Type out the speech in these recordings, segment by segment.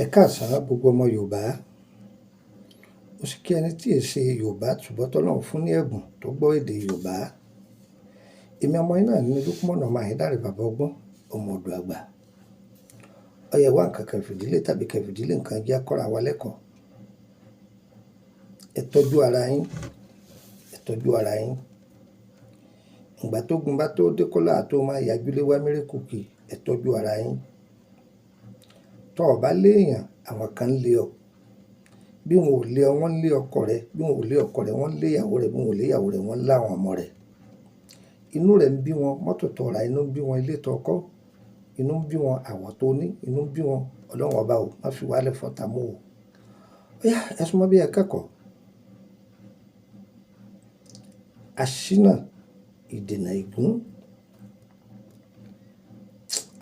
Ẹ káàsán gbogbo ọmọ Yorùbá. Mo sì kí ẹni tí è ṣe Yorùbá ṣùgbọ́n tọ́lọ́run fún ní ẹ̀bùn tó gbọ́ èdè Yorùbá. Èmi ọmọ yín náà ní Lukman ọmọ Ayédáre bàbá ọgbọ́n ọmọ ọ̀dọ̀ àgbà. Ó yẹ wá nǹkan kan fìdílé tàbí kẹfìdílé nǹkan jẹ́ kọ́ra wa lẹ́kọ̀ọ́. Ẹ tọ́jú ara yín, ẹ tọ́jú ara yín. Ìgbà tó gun bá tó dé kọ́lá tó máa yájúlé wá mírèkù kì, ẹ tọ́jú ara yín. Tọ́ ọ bá léèyàn, àwọn kan lé ọ. Bí wọn ò lé ọ, wọ́n lé ọkọ rẹ. Bí wọn ò lé ọkọ rẹ, wọ́n lé ìyàwó rẹ. Bí wọn ò lé ìyàwó rẹ, wọ́n láwọn ọmọ rẹ. Inú rẹ̀ ń bí wọn, mọ́tò tó ra, inú ń bí wọn, ilé tó kọ́, inú ń bí wọn, àwọ̀ tó ní, inú ń bí wọn. Ọlọ́run ọba ò má fi wálẹ̀ fọ́tà mú o. Ó yá, ẹ súnmọ́ bí ẹ kẹ́kọ̀ọ́. Aṣínà ìdènà ègún.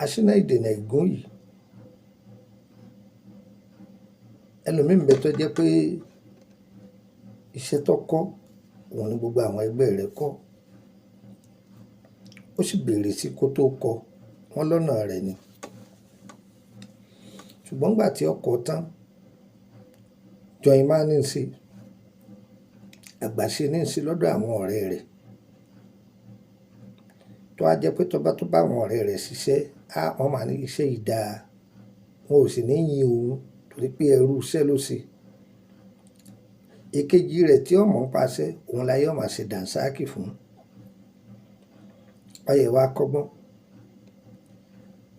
Aṣínà ìdènà ègún yìí. Ẹlòmíì ń bẹ tó jẹ́ pé iṣẹ́ tó kọ́, òun ni gbogbo àwọn ẹgbẹ́ rẹ̀ kọ́. Ó sì bèrè sí kó tó kọ́, wọ́n lọ́nà rẹ̀ ni. Ṣùgbọ́n nígbà tí ó kọ́ tán, jọyìn máa ní sí, àgbàṣe ní sí lọ́dọ̀ àwọn ọ̀rẹ́ rẹ̀. Tó á jẹ́ pé tó bá àwọn ọ̀rẹ́ rẹ̀ ṣiṣẹ́, wọ́n máa ní iṣẹ́ yìí dáa. Wọn ò sì ní yin òun torí pé ẹrú iṣẹ́ ló ṣe. Èkejì rẹ̀ tí ọmọ ń paṣẹ, òun láyé ọmọ ṣe dànsáàkì fún. Ó yẹ wá kọ́gbọ́n.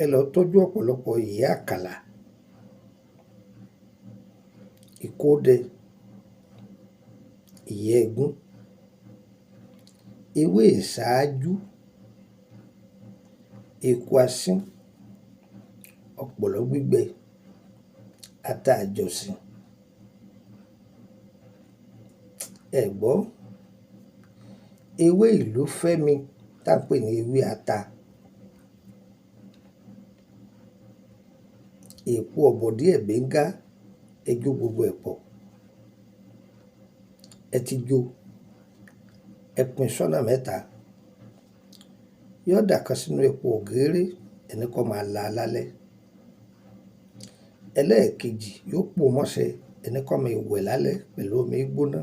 Ẹ lọ tọ́jú ọ̀pọ̀lọpọ̀ ìyẹ́ àkàlà, ìkódẹ, ìyẹ́ ẹ̀gún, ewé ìṣáájú, eku asín, ọ̀pọ̀lọ́ gbígbẹ, ata àjọsìn. Ẹ gbọ́, ewé ìlú fẹ́mi tá ń pè ní ewé ata, èpo ọ̀bọ̀dí ẹ̀bẹ́ngá, ẹ jó gbogbo ẹ̀ pọ̀. Ẹ ti jó, ẹ pín sọ́nà mẹ́ta. Yóò dà kan sínú epo ògèrè, ẹni kọ́ máa la lálẹ́. Ẹlẹ́ẹ̀kejì yóò pò mọ́ṣẹ́, ẹni kọ́ máa wẹ̀ lálẹ́ pẹ̀lú omi gbóná.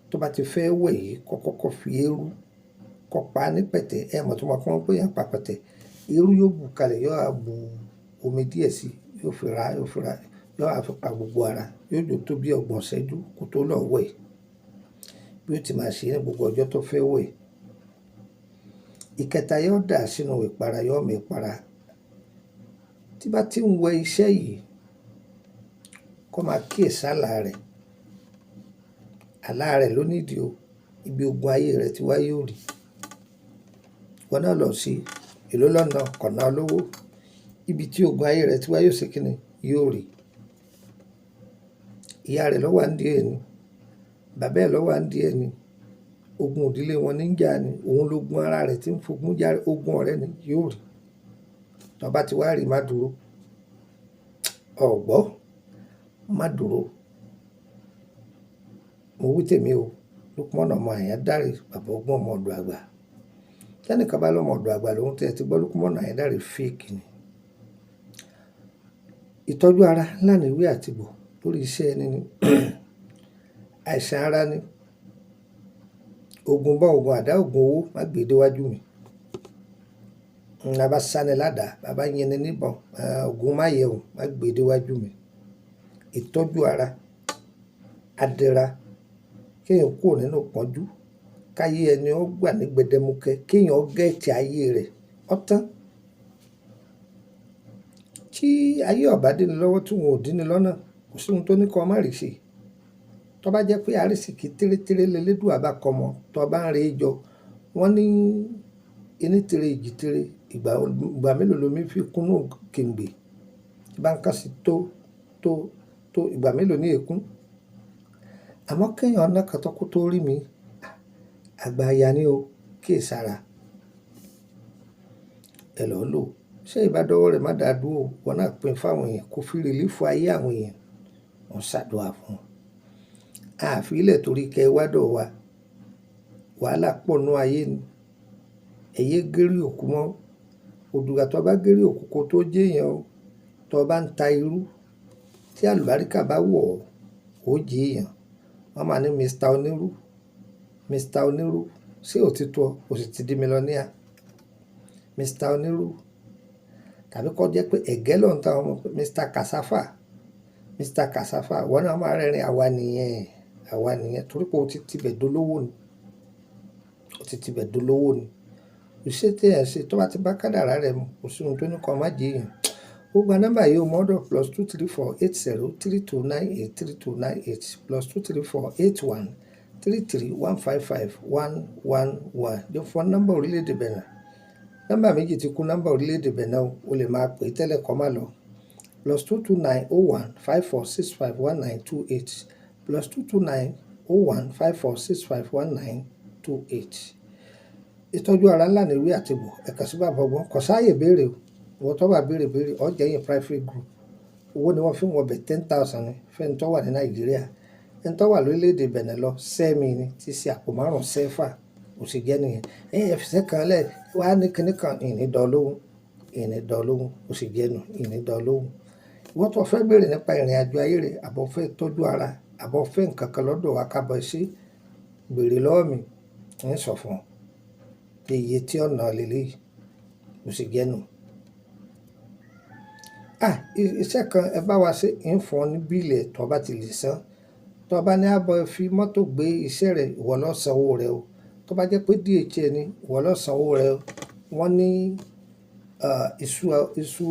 Tó bá ti fẹ́ wẹ̀ yìí, kọ́kọ́ fi eérú kọ́ pa ní pẹ̀tẹ́. Ẹ mọ̀ tó máa kọ́ pé yàn pa pẹ̀tẹ́. Eérú yóò bù kalẹ̀, yóò á bu omi díẹ̀ sí, yóò fi ra, yóò á fi pa gbogbo ara. Yóò jò tó bí 30 ìṣẹ́jú kó tó lọ wẹ̀. Bí ó ti máa ṣe ní gbogbo ọjọ́ tó fẹ́ wẹ̀. Ìkẹta yóò dà sínú ìpara, yóò mọ ìpara. Tí bá ti ń wẹ iṣẹ́ yìí, kó máa kíyèsí àlá rẹ̀. Àlá rẹ̀ ló nídìí o. Ibi ogun ayé rẹ̀ ti wá yóò rí. Wọ́n náà lọ sí èlò lọ́nà kọ̀nà olówó. Ibi tí ogun ayé rẹ̀ ti wá yóò ṣe kíni yóò rí. Ìyá rẹ̀ lọ́wọ́ ń díẹ̀ ni. Bàbá ẹ̀ lọ́wọ́ ń díẹ̀ ni. Ogun òdílé wọn ní ń jà ni. Òun lógun ara rẹ̀ tí ń fogun jà, ogun ọ̀rẹ́ ni yóò rí. Tó bá ti wá rí, má dúró. Ọ̀gbọ́, má dúró. Mo wí tèmi o. Lukman ọmọ Ayédáre bàbá ọgbọ́n ọmọ ọ̀dọ̀ àgbà. Tẹ́nìkan bá lọ́mọ ọ̀dọ̀ àgbà lòun tẹ́ ti gbọ́ Lukman Ayédáre fake ni. Ìtọ́jú ara lánàá ìwé àtìgbò lórí iṣẹ́ ẹni ni. Àìsàn ara ni. Ogun bá ogun àdá, ogun owó má gbé déwájú mi. Bàbá sani ládàá, bàbá yẹni níbọn, ogun má yẹ o má gbé déwájú mi. Ìtọ́jú ara, adẹ́ra, kéèyàn kúrò nínú ìpọ́njú, káyé ẹni ó gbà ní gbẹdẹmukẹ, kéèyàn gẹ̀ẹ́tì ayé rẹ̀ ọ̀tán. Tí ayé ọ̀bá dín lọ́wọ́ tí wọn ò dín ní lọ́nà, kò sí ohun tó ní kọ́ má rí ṣe. Tó bá jẹ́ pé àrísìkí tẹ́rẹ́tẹ́rẹ́ lẹ́lẹ́dùà bá kọ mọ́, tó bá ń re jọ, wọ́n ní ení tere ìjì tere, ìgbà mélòó lomi fi kúnnú kèǹgbè. Tí bá ń kà sí tó ìgbà mélòó ní èkún. Àmọ́ kéèyàn ọ̀nà kan tó kó tó rí mi, àgbà aya ni o, kíyèsára. Ẹ lọ́ lò. Ṣé ìbádọ́wọ́ rẹ̀ má dàá dúró? Wọ́n náà pín fáwọn èèyàn kó fi rìlífù ayé àwọn èèyàn. Wọ́n ṣàdúrà fún wọn. Àfi ilẹ̀ torí kẹ wádọ̀ wa. Wàhálà pọ̀ nú ayé ni. Ẹ̀yẹ gérí òkú mọ́. Òdùgbà tó bá gérí òkú kó tó jẹ́ èèyàn o. tó bá ń ta irú tí àlùbáríkà bá wọ̀ ọ́ ó jẹ́ èèyàn. Wọ́n máa ní Mr. Onírú, Mr. Onírú, ṣé òtítọ́ o sì ti di mílíọ̀nìà? Mr. Onírú. Tàbí kó jẹ́ pé ẹ̀gẹ́ ló ń ta ọmọ pé Mr. Cassava, Mr. Cassava, wọ́n náà máa rẹ́rìn àwa nìyẹn torí pé o ti tibẹ̀ dolówó ni, o ti tibẹ̀ dolówó ni. Iṣẹ́ tí ẹ̀ ń ṣe tó bá ti bá kádàrá rẹ̀ mu kò sí ohun tó ní kó má jẹ́ èèyàn. Ó gba nọ́mbà yìí o mọ́dọ̀ +234803298 +2348133155111 jọ fún nọ́mbà orílẹ̀-èdè Benin. Nọ́mbà méjì ti kú nọ́mbà orílẹ̀-èdè Benin o lè máa pè tẹ́lẹ̀ kó má lọ. +2290154651928 +2290154651928. Ìtọ́jú ara ńlá ní ewé àti egbò ẹ̀ka sí bàbá ọgbọ́n kò sáàyè béèrè o. Ìwọ tó bá béèrè ọ jẹ́ yín private group. Owó ni wọ́n fi ń wọbẹ̀ 10,000 ní fẹ́ni tó wà ní Nàìjíríà. Ẹni tó wà lórílẹ̀-èdè Benin lọ sẹ́mi ni tí ṣe àpò márùn-ún sẹ́fà kò sì jẹ́ nìyẹn. Ẹ̀yìn ẹ̀fìsẹ́ kan lẹ̀ wá ní kinní kan ìní dọ̀ọ́lóhùn kò sì jẹ́ nù ìní dọ̀ọ́lóhùn. Ìwọ tó fẹ́ béèrè nípa ìrìn àjò ayé rẹ̀ àbọ̀ fẹ́ tọ́jú ara àbọ̀ fẹ́ nǹkan kan lọ́dọ̀ wa kábọ̀ sí béèrè lọ́wọ́ mi ń sọ fún ọ pé iye tí ọ̀nà lélẹ́yìí kò sì jẹ́ nù. Iṣẹ́ kan ẹ bá wa ṣe ń fún ọ ní bíìlì ẹ̀ tó bá ti lè san. Tó bá ní àbọ̀ fi mọ́tò gbé iṣẹ́ rẹ̀ ìwọ ló sanwó rẹ̀ o. Tó bá jẹ́ pé DHL ni ìwọ ló sanwó rẹ̀ o. Wọ́n ní iṣu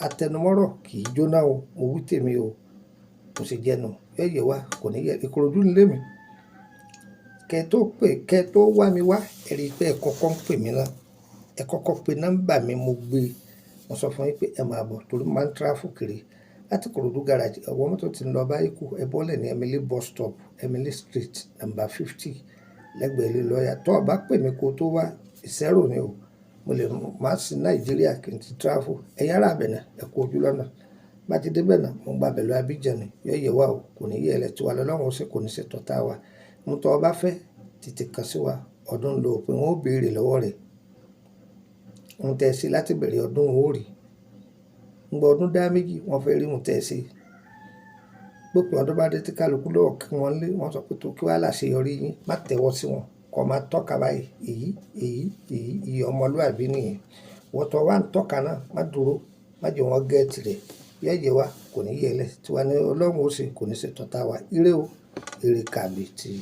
atẹnumọ́rọ̀ kì í jóná o. Mo wí tèmi o kò sì jẹ́ nù. Yẹ wá kò ní yẹ Ìkòròdú nílé mi. Kẹ́ tó wá mi wá ẹ rí i pé ẹ kọ́kọ́ ń pè mí náà. Ẹ kọ́kọ́ pe nọ́mbà mi mo gbé. Mo sọ fún yín pé ẹ máa bọ̀ torí máa ń tráfù kiri láti Ìkòròdú garage. Ọwọ́ mọ́tò ti ń lọ báyìí kú ẹ bọ́lẹ̀ ní Emily bus stop Emily street number 50 lẹ́gbẹ̀ẹ́ ilé lọ́ọ̀yà. Tó o bá pè mí kó tó wá ìṣẹ́rò ni o. Mo lè máa sí Nàìjíríà kí n ti tráfù. Ẹ yára Benin ẹ kú ojú lọ́nà. Bá ti dé Benin mo gba bẹ̀lú Abidjan ni yẹ wá o kò ní yẹ ẹlẹ́ tí wà lọ́wọ́ ó sì kò ní ṣe tọ́ta wa. Mo tọ́ ọ bá fẹ́ tètè kàn sí wa ọdún lò pé wọ́n ó béèrè lọ́wọ́ rẹ̀. Ohun tẹ́ ẹ ṣe láti bẹ̀rẹ̀ ọdún ó rí. Ngbọ́ ọdún dá méjì wọ́n fẹ́ rí ohun tẹ́ ẹ ṣe. Gbópin ọdún bá dé tí kálukú lọ́wọ́ kí wọ́n lé wọ́n sọ pé tó kí wàá láṣeyọrí yín má tẹ̀wọ́ sí wọn kó máa tọ́ka báyìí èyí ọmọlúwàbí nìyẹn. Wọ́n tọ́ wá ń tọ́ka náà má dúró má jẹ́ wọn gẹ́ẹ̀tì rẹ̀ yẹ wá kò ní yẹ ẹlẹ́ tí wà ní Ọlọ́run ó ṣe kò ní ṣe tọ́ta wa. Ire o ire kàbìtì.